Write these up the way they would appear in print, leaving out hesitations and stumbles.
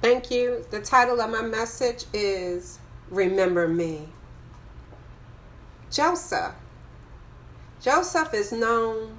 Thank you. The title of my message is Remember Me. Joseph is known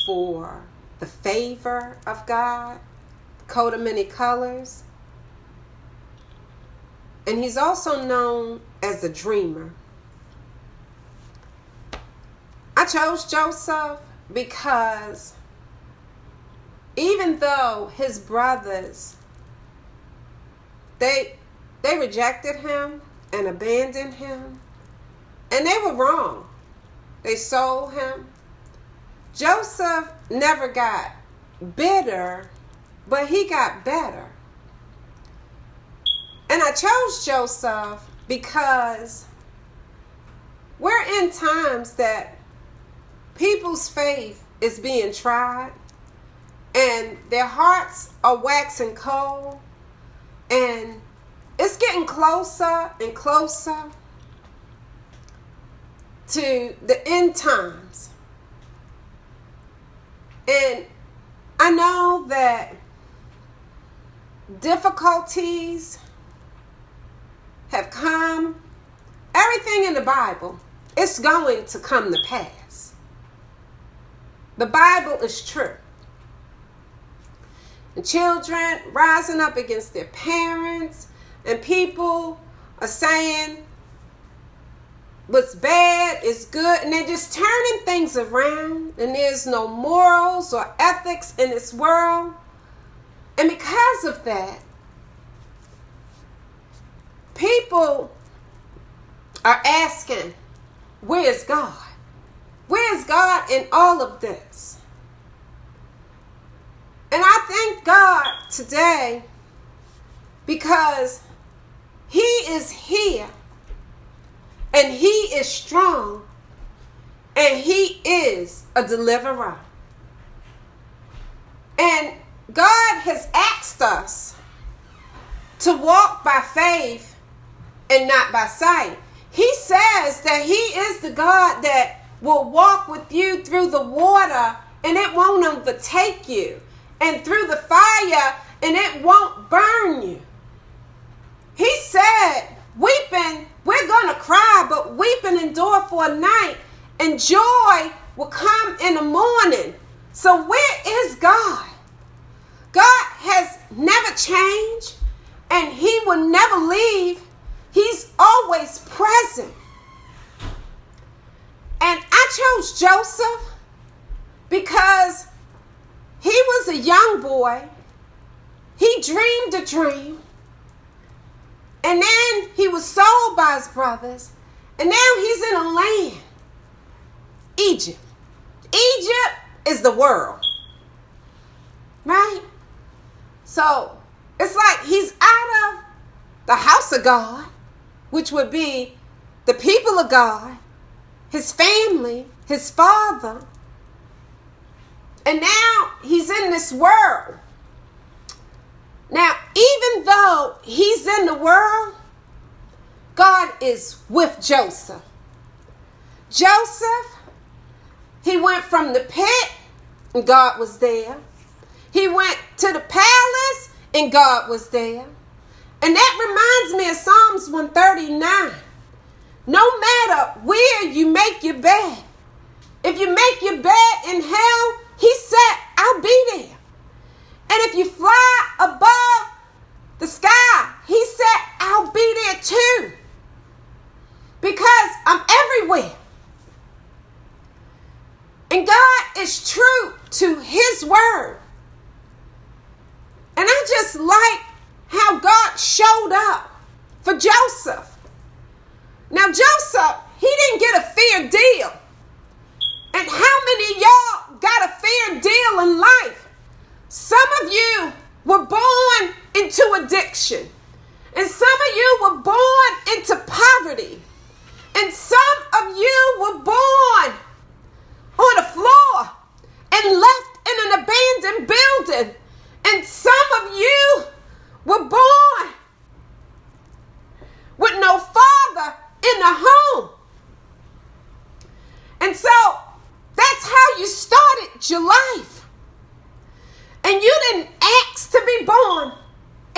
for the favor of God, coat of many colors, and he's also known as a dreamer. I chose Joseph because even though his brothers, they rejected him and abandoned him, and they were wrong. They sold him. Joseph never got bitter, but he got better. And I chose Joseph because we're in times that people's faith is being tried and their hearts are waxing cold, and it's getting closer and closer to the end times. And I know that difficulties have come. Everything in the Bible, it's going to come to pass. The Bible is true. And children rising up against their parents, and people are saying what's bad is good, and they're just turning things around, and there's no morals or ethics in this world. And because of that, people are asking, where's God? Where's God in all of this? And I thank God today because He is here and He is strong and He is a deliverer. And God has asked us to walk by faith and not by sight. He says that He is the God that will walk with you through the water and it won't overtake you, and through the fire and it won't burn you. He said, weeping, we're going to cry, but weeping endure for a night, and joy will come in the morning. So where is God? God has never changed, and He will never leave. He's always present. And I chose Joseph because he was a young boy. He dreamed a dream. And then he was sold by his brothers. And now he's in a land, Egypt. Egypt is the world. Right? So it's like he's out of the house of God, which would be the people of God, his family, his father. And now he's in this world. Now, even though he's in the world, God is with Joseph. Joseph, he went from the pit and God was there. He went to the palace and God was there. And that reminds me of Psalms 139. No matter where you make your bed, if you make your bed in hell, He said, I'll be there. And if you fly above the sky, He said, I'll be there too. Because I'm everywhere. And God is true to His word. And I just like how God showed up for Joseph. Now Joseph, he didn't get a fair deal. And how many of y'all got a fair deal in life? Some of you were born into addiction. And some of you were born into poverty. And some of you were born on the floor and left in an abandoned building. And some of you were born with no father in the home. And so that's how you started your life. And you didn't ask to be born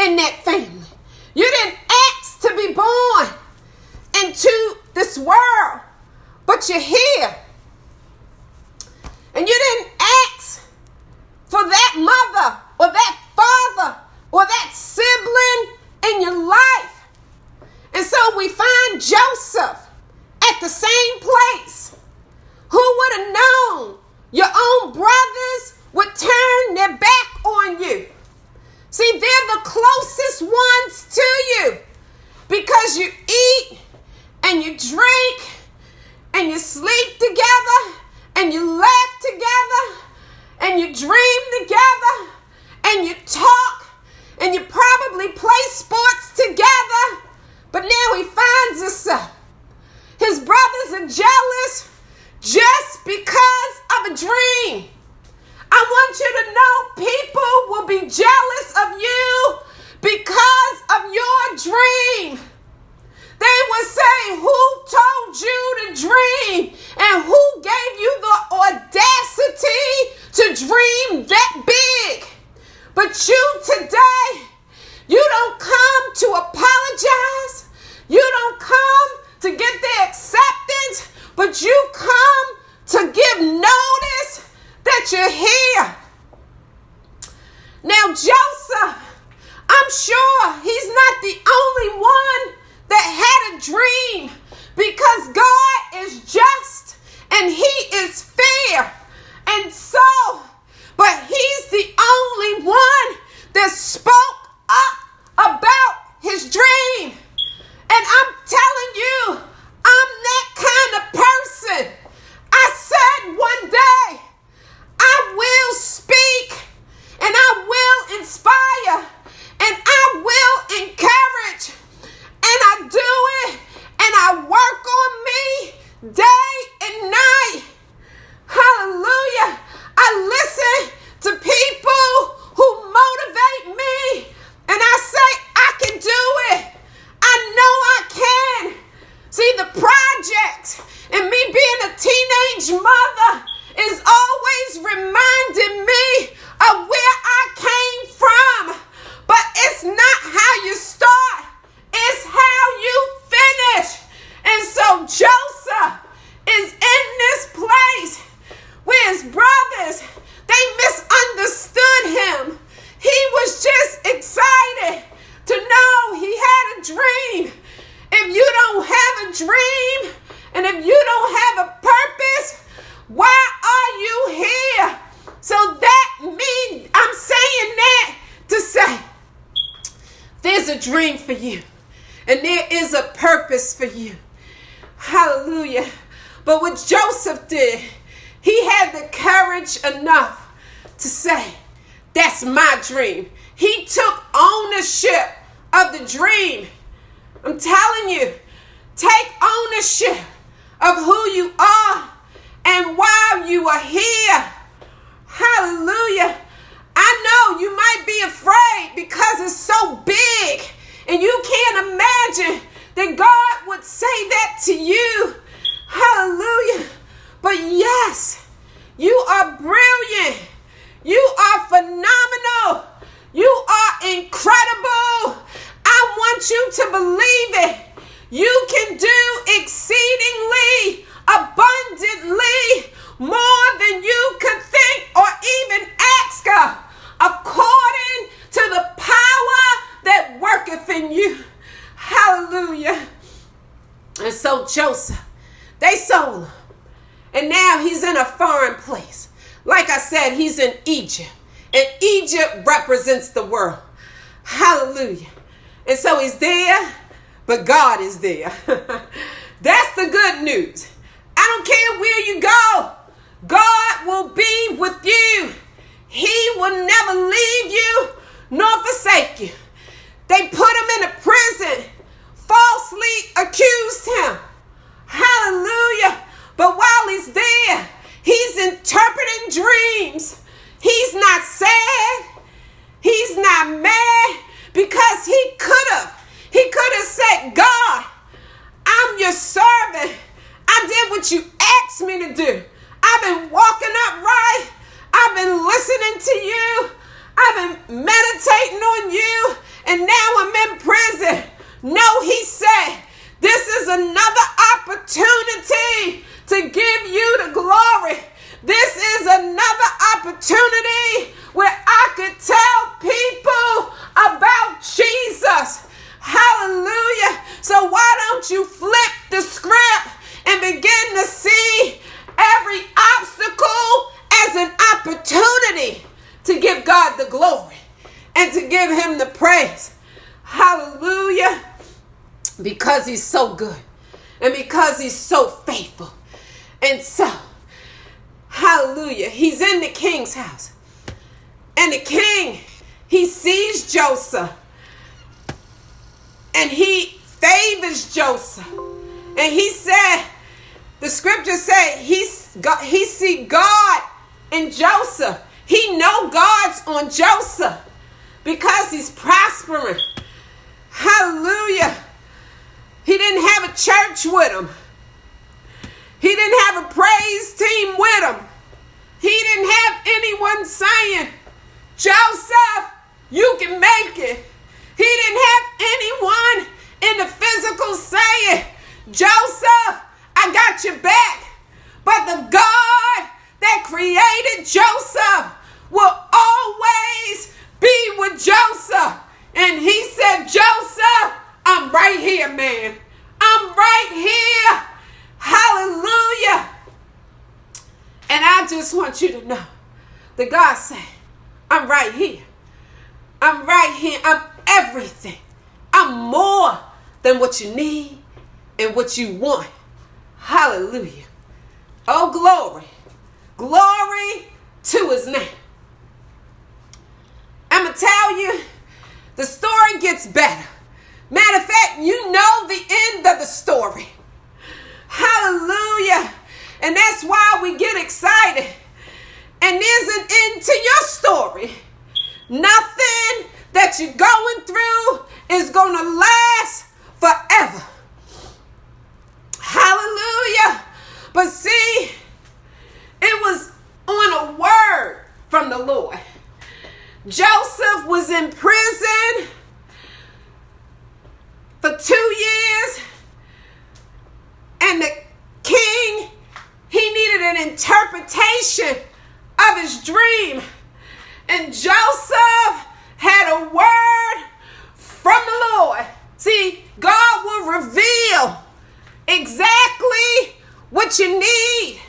in that family. You didn't ask to be born into this world, but you're here. And you didn't ask for that mother or that father or that sibling in your life. And so we find Joseph at the same place. Who would have known your own brothers would turn their back on you? See, they're the closest ones to you because you eat and you drink and you sleep together and you laugh together and you dream together and you talk and you probably play sports together. But now he finds himself. His brothers are jealous just because of a dream. I want you to know people will be jealous of you because of your dream. They would say, who told you to dream? And who gave you the audacity to dream that big? But you today, you don't come to apologize. You don't come to get the acceptance, but you come to give notice that you're here. Now, Joseph, I'm sure he's not the only one that had a dream, because God is just and he is fair. And so, but he's the only one that spoke up about his dream. And I'm telling you, I'm that kind of person. I said one day, I will speak and I will inspire and I will encourage, and I do it and I work on me day and night. Hallelujah. I listen to people who motivate me and I say, I can do it. I know I can. See, the project and me being a teenage mother is always reminding me of where I came from. But it's not how you start, it's how you finish. And so Joseph is in this place where his brothers, they misunderstood him. He was just excited to know he had a dream. If you don't have a dream and if you don't have a purpose, why are you here? So that means, I'm saying that to say, there's a dream for you and there is a purpose for you. Hallelujah. But what Joseph did, he had the courage enough to say, that's my dream. He took ownership of the dream. I'm telling you, take ownership of who you are and why you are here. Hallelujah. I know you might be afraid because it's so big and you can't imagine that God would say that to you. Hallelujah. But yes, you are brilliant. You are phenomenal. You are incredible. I want you to believe it. You can do exceedingly, abundantly, more than you could think or even ask of, according to the power that worketh in you. Hallelujah. And so Joseph, they sold him. And now he's in a foreign place. Like I said, he's in Egypt. And Egypt represents the world. Hallelujah. And so he's there, but God is there. That's the good news. I don't care where you go. God will be with you. He will never leave you nor forsake you. They put him in a prison, falsely accused him. Hallelujah. But while he's there, he's interpreting dreams. He's not sad. He's not mad, because he could have. He could have said, God, I'm your servant. I did what you asked me to do. I've been walking upright. I've been listening to you. I've been meditating on you. And him the praise. Hallelujah. Because he's so good. And because he's so faithful. And so, hallelujah, he's in the king's house. And the king, he sees Joseph. And he favors Joseph. And he said, the scripture said, he see God in Joseph. He know God's on Joseph because he's prospering. Hallelujah. He didn't have a church with him. He didn't have a praise team with him. He didn't have anyone saying, Joseph, you can make it. He didn't have anyone in the physical saying, Joseph, I got your back. But the God that created Joseph will always be with Joseph. And he said, Joseph, I'm right here, man. I'm right here. Hallelujah. And I just want you to know that God said, I'm right here. I'm right here. I'm everything. I'm more than what you need and what you want. Hallelujah. Oh, glory. Glory to his name. I'm going to tell you, the story gets better. Matter of fact, you know the end of the story. Hallelujah. And that's why we get excited. And there's an end to your story. Nothing that you're going through is going to last forever. Hallelujah. But see, it was on a word from the Lord. Joseph was in prison for 2 years. And the king, he needed an interpretation of his dream. And Joseph had a word from the Lord. See, God will reveal exactly what you need.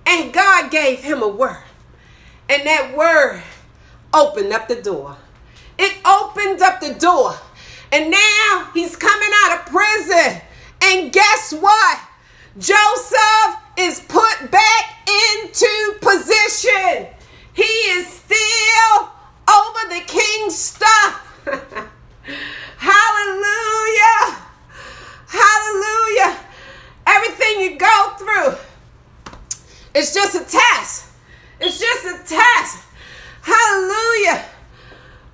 And God gave him a word. And that word opened up the door. It opened up the door. And now he's coming out of prison. And guess what? Joseph is put back into position. He is still over the king's stuff. Hallelujah. Hallelujah. Everything you go through, it's just a test. It's just a test. Hallelujah.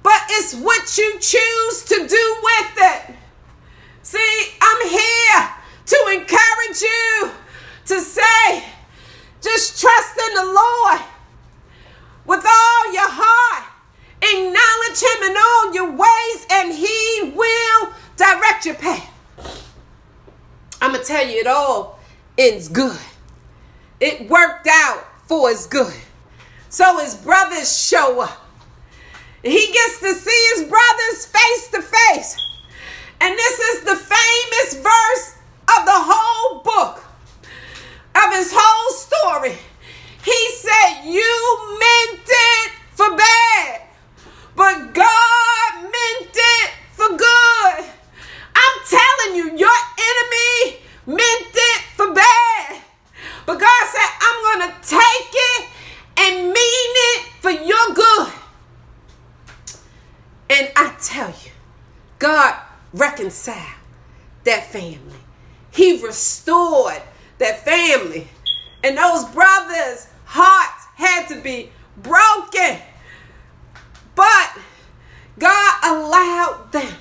But it's what you choose to do with it. See, I'm here to encourage you to say, just trust in the Lord with all your heart. Acknowledge him in all your ways and he will direct your path. I'm going to tell you, it all ends good. It worked out for his good. So his brothers show up. He gets to see his brothers face to face. And this is the famous verse of the whole book, of his whole story. He said, you meant it for bad, but God meant it for good. I'm telling you, your enemy meant it for bad. But God said, I'm going to take it and mean it for your good. And I tell you, God reconciled that family. He restored that family. And those brothers' hearts had to be broken. But God allowed them